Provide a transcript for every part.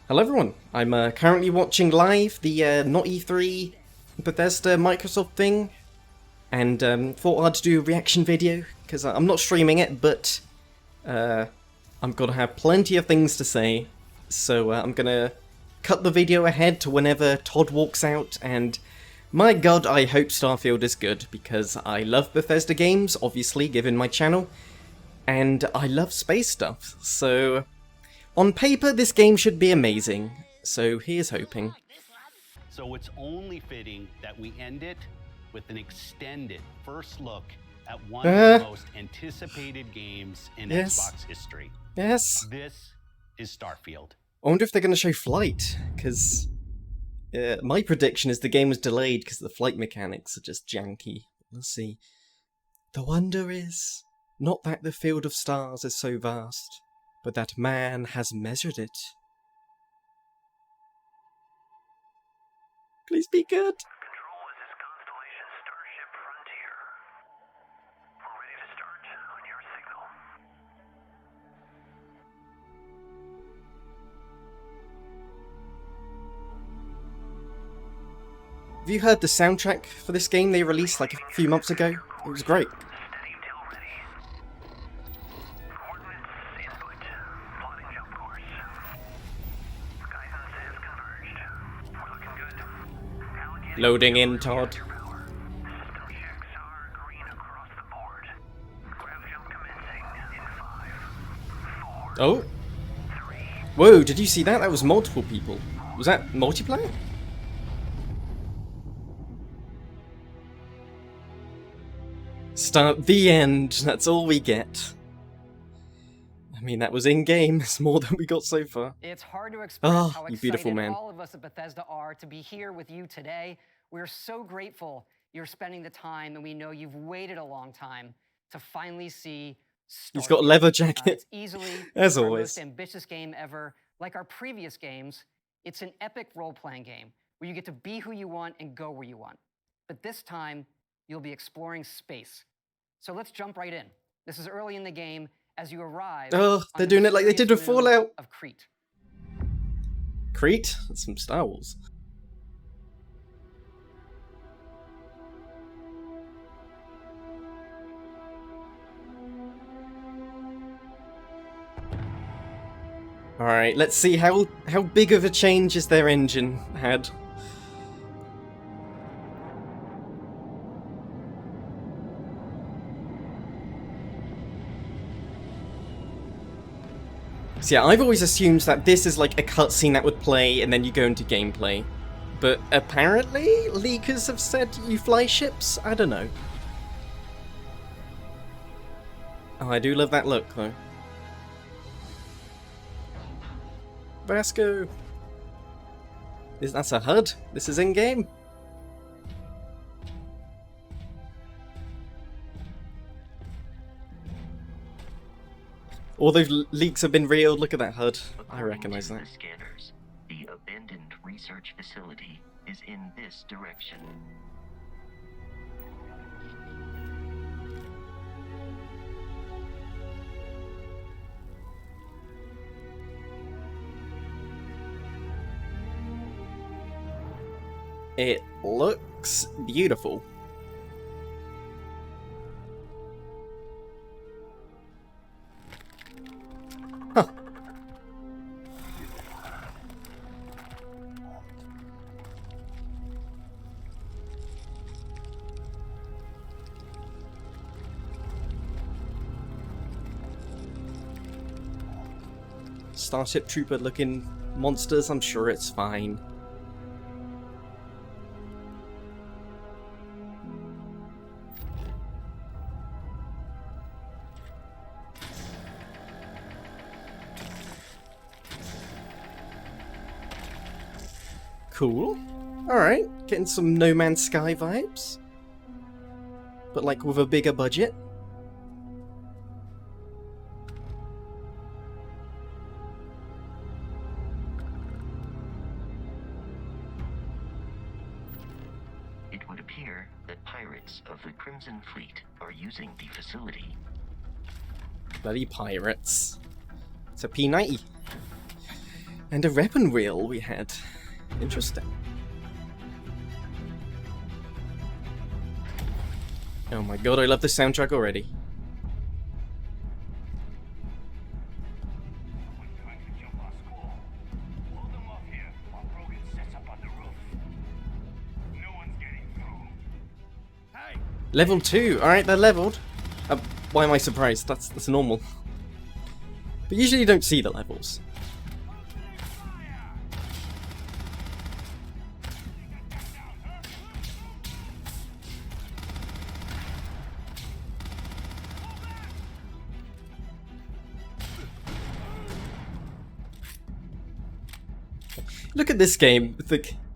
Hello everyone, I'm currently watching live the not E3 Bethesda Microsoft thing, and thought I'd do a reaction video, because I'm not streaming it, but I'm gonna have plenty of things to say, so I'm gonna cut the video ahead to whenever Todd walks out, and my god, I hope Starfield is good, because I love Bethesda games, obviously, given my channel, and I love space stuff, so on paper, this game should be amazing, so here's hoping. So it's only fitting that we end it with an extended first look at one of the most anticipated games in Xbox history. Yes. This is Starfield. I wonder if they're going to show flight, because my prediction is the game was delayed because the flight mechanics are just janky. We'll see. The wonder is not that the field of stars is so vast, but that man has measured it. Please be good. Control, this is Constellation Starship Frontier. We're ready to start on your signal. Have you heard the soundtrack for this game they released like a few months ago? It was great. Steady till ready. Coordinates input. Plotting jump course. Guidance has converged. We're looking good. Allocating Loading in, Todd. power. System checks are green across the board. Grav jump commencing in 5, 4, Oh. 3. Whoa, did you see that? That was multiple people. Was that multiplayer? Start the end. That's all we get. I mean, that was in-game. It's more than we got so far. It's hard to express Oh, how you beautiful excited man. all of us at Bethesda are to be here with you today. We're so grateful you're spending the time, and we know you've waited a long time to finally see Starfield. He's got a leather jacket. It's easily As our always. most ambitious game ever. Like our previous games, it's an epic role-playing game where you get to be who you want and go where you want. But this time, you'll be exploring space. So let's jump right in. This is early in the game as you arrive. Oh, they're doing it like they did with Fallout. Of Crete. Crete? That's from Star Wars. Alright, let's see how big of a change has their engine had. So yeah, I've always assumed that this is like a cutscene that would play and then you go into gameplay. But apparently, leakers have said you fly ships? I don't know. Oh, I do love that look, though. Vasco! That's a HUD? This is in-game? All those leaks have been real. Look at that HUD. I recognize that. The scanners, the abandoned research facility is in this direction. It looks beautiful. Huh. Starship Trooper looking monsters, I'm sure it's fine. Cool. Alright, getting some No Man's Sky vibes. But like with a bigger budget. It would appear that pirates of the Crimson Fleet are using the facility. Bloody pirates. It's a P90. And a weapon wheel we had. Interesting. Oh my god, I love the soundtrack already. Level 2, alright, they're leveled. Why am I surprised? That's normal. But usually you don't see the levels. Look at this game.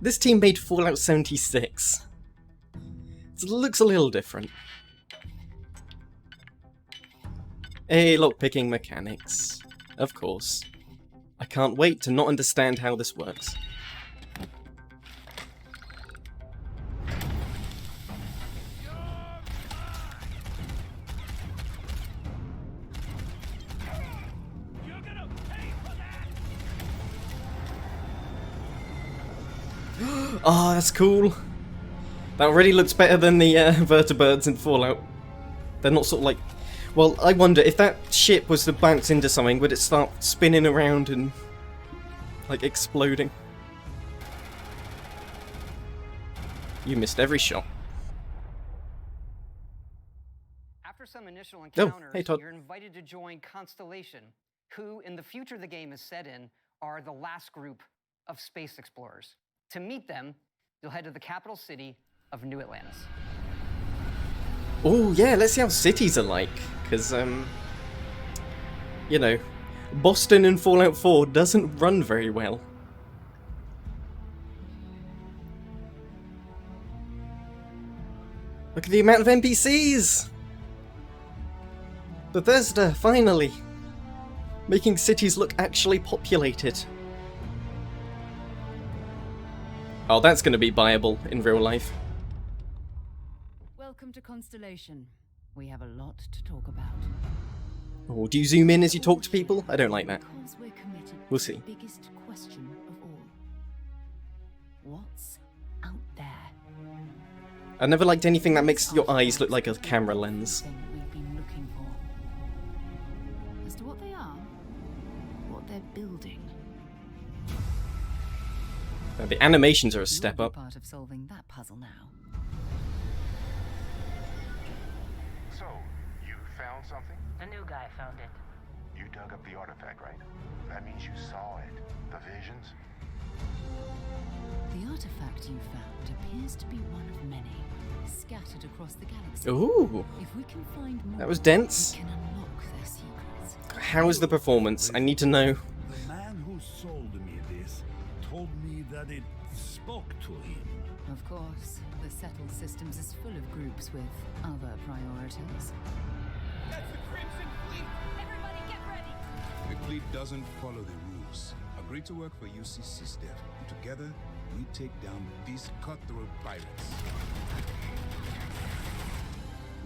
This team made Fallout 76. It looks a little different. Hey, lockpicking mechanics. Of course. I can't wait to not understand how this works. Oh, that's cool. That already looks better than the vertibirds in Fallout. They're not sort of like... Well, I wonder, if that ship was to bounce into something, would it start spinning around and... like, exploding? You missed every shot. After some initial encounters, hey, Todd. you're invited to join Constellation, who, in the future the game is set in, are the last group of space explorers. To meet them, you'll head to the capital city of New Atlantis. Oh yeah, let's see how cities are like, because, you know, Boston in Fallout 4 doesn't run very well. Look at the amount of NPCs! Bethesda, finally! Making cities look actually populated. Oh, that's going to be viable in real life. Welcome to Constellation. We have a lot to talk about. Oh, do you zoom in as you talk to people? I don't like that. Because we're committed We'll to see. the biggest question of all. What's out there? I never liked anything that makes your eyes look like a camera lens. Thing we've been looking for. As to what they are, what they're building. The animations are a You'll step be up. part of solving that puzzle now. So, you found something? The new guy found it. You dug up the artifact, right? That means you saw it. The visions? The artifact you found appears to be one of many, scattered across the galaxy. Ooh, If we can find more, that was dense. we can unlock their secrets. How is the performance? I need to know. The man who sold me this told me that it spoke to him. Of course, the settled systems is full of groups with other priorities. That's the Crimson Fleet! Everybody get ready! The fleet doesn't follow the rules. Agree to work for UCC Step. Together, we take down these cutthroat pirates.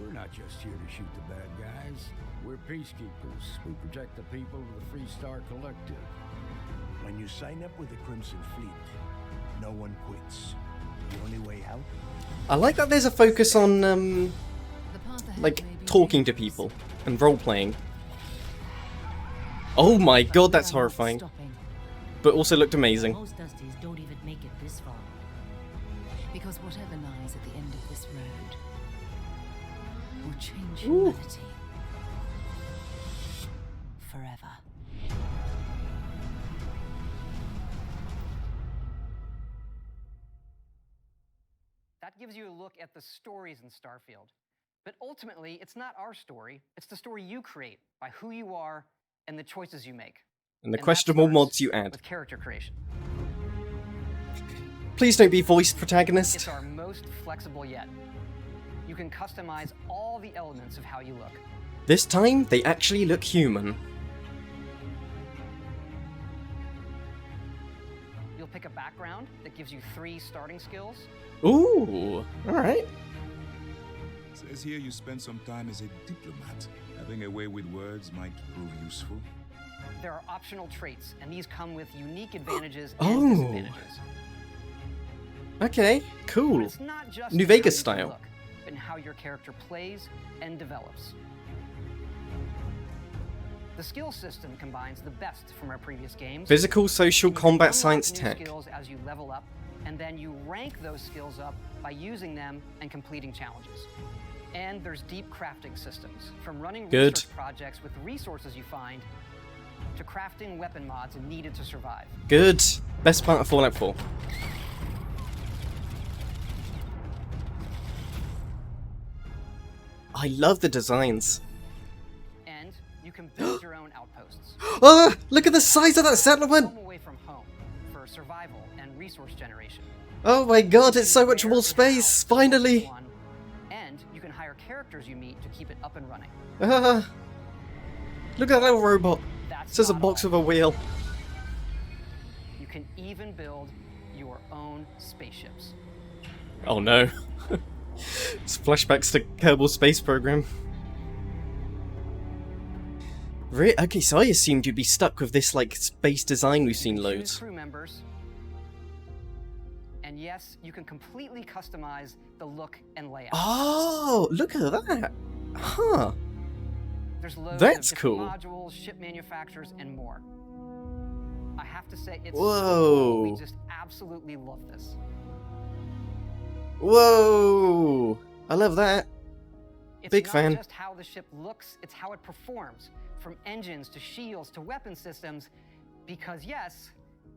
We're not just here to shoot the bad guys. We're peacekeepers. We protect the people of the Free Star Collective. When you sign up with the Crimson Fleet, no one quits. The only way out? I like that there's a focus on, The path ahead like, may be talking to dangerous. people and role-playing. Oh my god, that's We're not horrifying. stopping, But also looked amazing. Most Dusties don't even make it this far. because whatever lies at the end of this road will change Ooh. humanity forever. That gives you a look at the stories in Starfield. But ultimately, it's not our story, it's the story you create by who you are and the choices you make. And the that questionable starts mods you add. with character creation. Please don't be voiced It's protagonist. our most flexible yet. You can customize all the elements of how you look. This time, they actually look human. You'll pick a background that gives you 3 starting skills. Ooh, alright. Says here you spend some time as a diplomat. Having a way with words might prove useful. there are optional traits, and these come with unique advantages Oh. and disadvantages. Okay, But cool. it's not just New in how Vegas you style. look, but in how your character plays and develops. The skill system combines the best from our previous games. Physical, social, You can combat, unlock science, new tech. skills as you level up, and then you rank those skills up by using them and completing challenges. And there's deep crafting systems, from running Good. research projects with the resources you find to crafting weapon mods needed to survive. Good. Best part of Fallout 4. I love the designs. And you can build your own outposts. Ah, look at the size of that settlement! Home away from home for survival and resource generation. Oh my god, You it's can so much share more a space, house with finally! one, and you can hire characters you meet to keep it up and running. Ah, look at that little robot. That's It's just a not box all. with a wheel. You can even build your own spaceships. Oh no. It's flashbacks to Kerbal Space Program. Okay, so I assumed you'd be stuck with this, like, space design we've seen You can choose loads. crew members. And yes, you can completely customize the look and layout. Oh, look at that! Huh. There's loads That's of different cool. modules, ship manufacturers, and more. I have to say, it's Whoa. so cool. We just absolutely love this. Whoa! I love that. It's Big not fan. just how the ship looks, it's how it performs. From engines to shields to weapon systems. Because yes,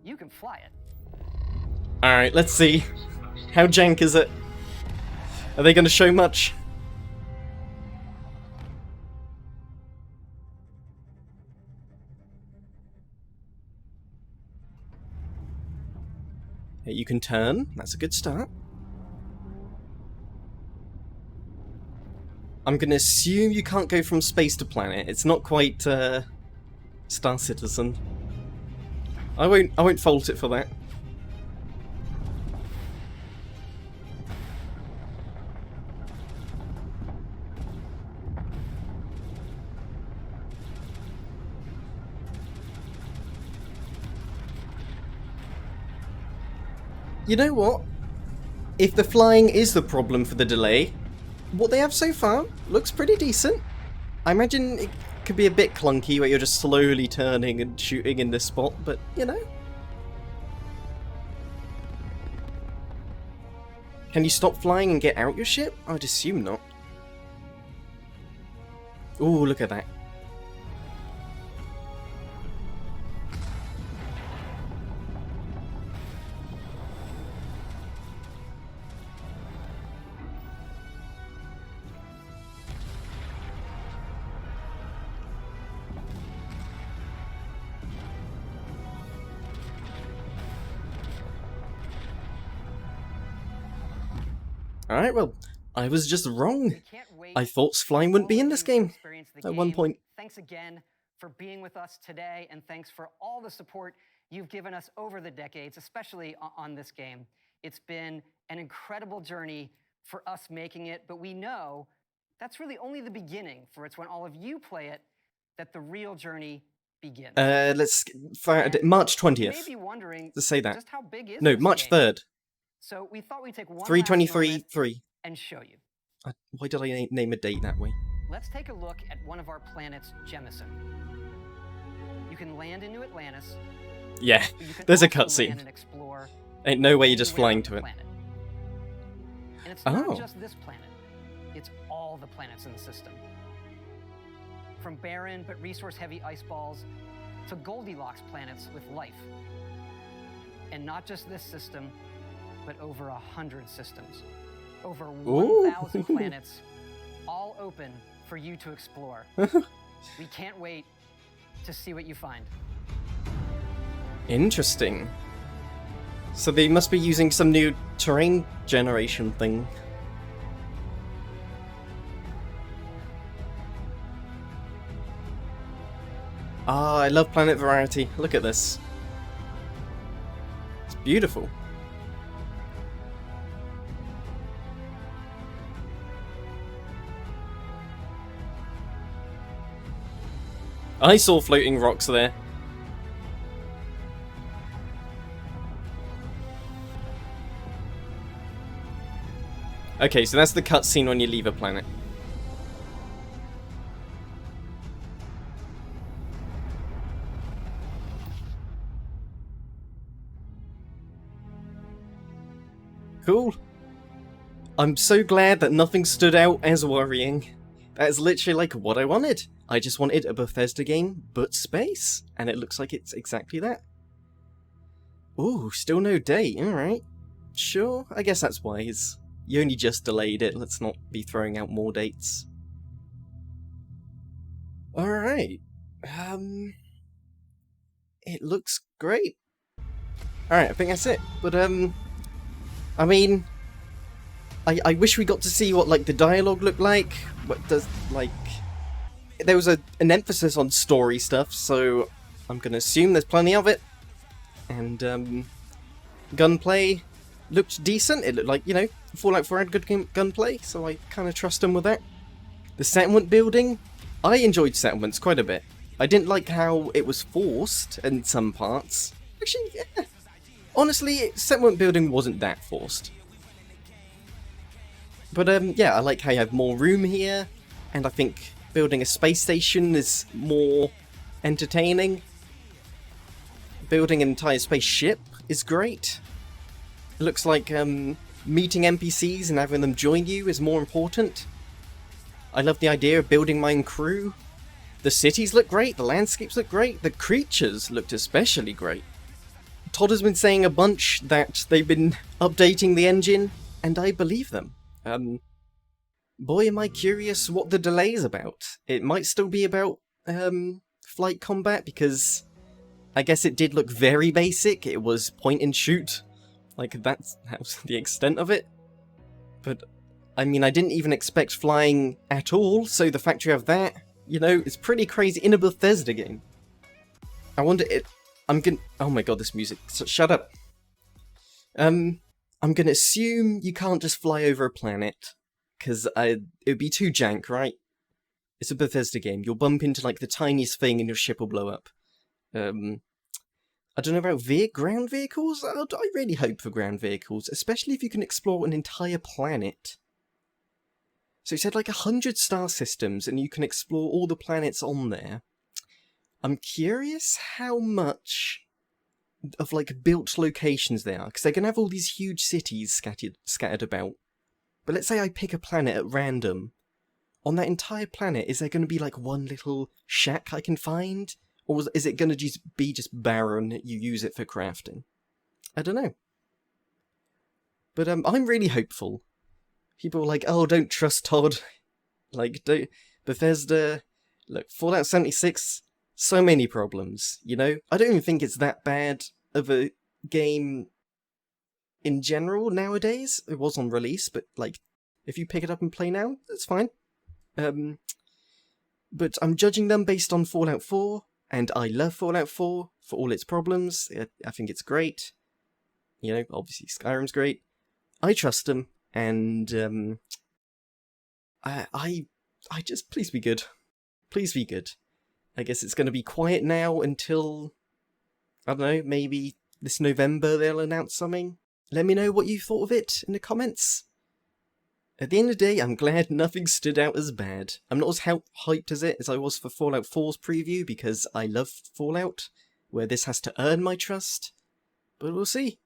you can fly it. Alright, let's see. How jank is it? Are they going to show much? Okay, you can turn. That's a good start. I'm going to assume you can't go from space to planet. It's not quite Star Citizen. I won't fault it for that. You know what? If the flying is the problem for the delay, what they have so far looks pretty decent. I imagine it could be a bit clunky where you're just slowly turning and shooting in this spot, but you know. Can you stop flying and get out your ship? I'd assume not. Ooh, look at that. Alright, well, I was just wrong. We can't wait I thought flying for wouldn't be all in of this you to game experience the at one game. point. Thanks again for being with us today, and thanks for all the support you've given us over the decades, especially on this game. It's been an incredible journey for us making it, but we know that's really only the beginning, for it's when all of you play it that the real journey begins. Let's fire a March You may 20th. be wondering Let's say that. just how big is No, this March game? 3rd. So we thought we'd take one last 323 moment 3. and show you. Why did I name a date that way? Let's take a look at one of our planets, Jemison. You can land into Atlantis. Yeah, but you can there's a also cutscene. land and explore Ain't no way you're just anywhere flying on to the it. planet. And it's Oh. not just this planet. It's all the planets in the system. From barren but resource-heavy ice balls to Goldilocks planets with life. And not just this system, but over 100 systems. Over 1,000 planets, all open for you to explore. We can't wait to see what you find. Interesting. So they must be using some new terrain generation thing. Ah, I love planet variety. Look at this. It's beautiful. I saw floating rocks there. Okay, so that's the cutscene when you leave a planet. Cool. I'm so glad that nothing stood out as worrying. That's literally like what I wanted. I just wanted a Bethesda game, but space. And it looks like it's exactly that. Ooh, still no date, alright. Sure, I guess that's wise. You only just delayed it, let's not be throwing out more dates. Alright. It looks great. Alright, I think that's it. But, I mean, I wish we got to see what, like, the dialogue looked like. What does, like... There was an emphasis on story stuff, so I'm gonna assume there's plenty of it. And, gunplay looked decent. It looked like, you know, Fallout 4 had good gunplay, so I kind of trust them with that. The settlement building, I enjoyed settlements quite a bit. I didn't like how it was forced in some parts. Actually, yeah. Honestly, settlement building wasn't that forced. But, yeah, I like how you have more room here, and I think building a space station is more entertaining. Building an entire spaceship is great. It looks like meeting NPCs and having them join you is more important. I love the idea of building my own crew. The cities look great, the landscapes look great, the creatures looked especially great. Todd has been saying a bunch that they've been updating the engine, and I believe them. Boy, am I curious what the delay is about. It might still be about flight combat, because I guess it did look very basic. It was point and shoot. Like, that was the extent of it. But, I mean, I didn't even expect flying at all, so the fact you have that, you know, it's pretty crazy in a Bethesda game. I wonder oh my god, this music. Shut up. I'm gonna assume you can't just fly over a planet, because it would be too jank, right? It's a Bethesda game. You'll bump into, like, the tiniest thing and your ship will blow up. I don't know about ground vehicles? I really hope for ground vehicles, especially if you can explore an entire planet. So it said like 100 star systems, and you can explore all the planets on there. I'm curious how much of, like, built locations there are, because they're going to have all these huge cities scattered about. But let's say I pick a planet at random. On that entire planet, is there going to be, like, one little shack I can find? Or is it going to be just barren, you use it for crafting? I don't know. But I'm really hopeful. People are like, oh, don't trust Todd. Like, Bethesda... Look, Fallout 76, so many problems, you know? I don't even think it's that bad of a game in general nowadays. It was on release, but, like, if you pick it up and play now, that's fine. But I'm judging them based on Fallout 4. And I love Fallout 4 for all its problems. I think it's great. You know, obviously Skyrim's great. I trust them, and I just, please be good. Please be good. I guess it's going to be quiet now until, I don't know, maybe this November they'll announce something. Let me know what you thought of it in the comments. At the end of the day, I'm glad nothing stood out as bad. I'm not as hyped as I was for Fallout 4's preview, because I love Fallout, where this has to earn my trust. But we'll see.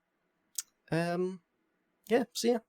Yeah, see ya.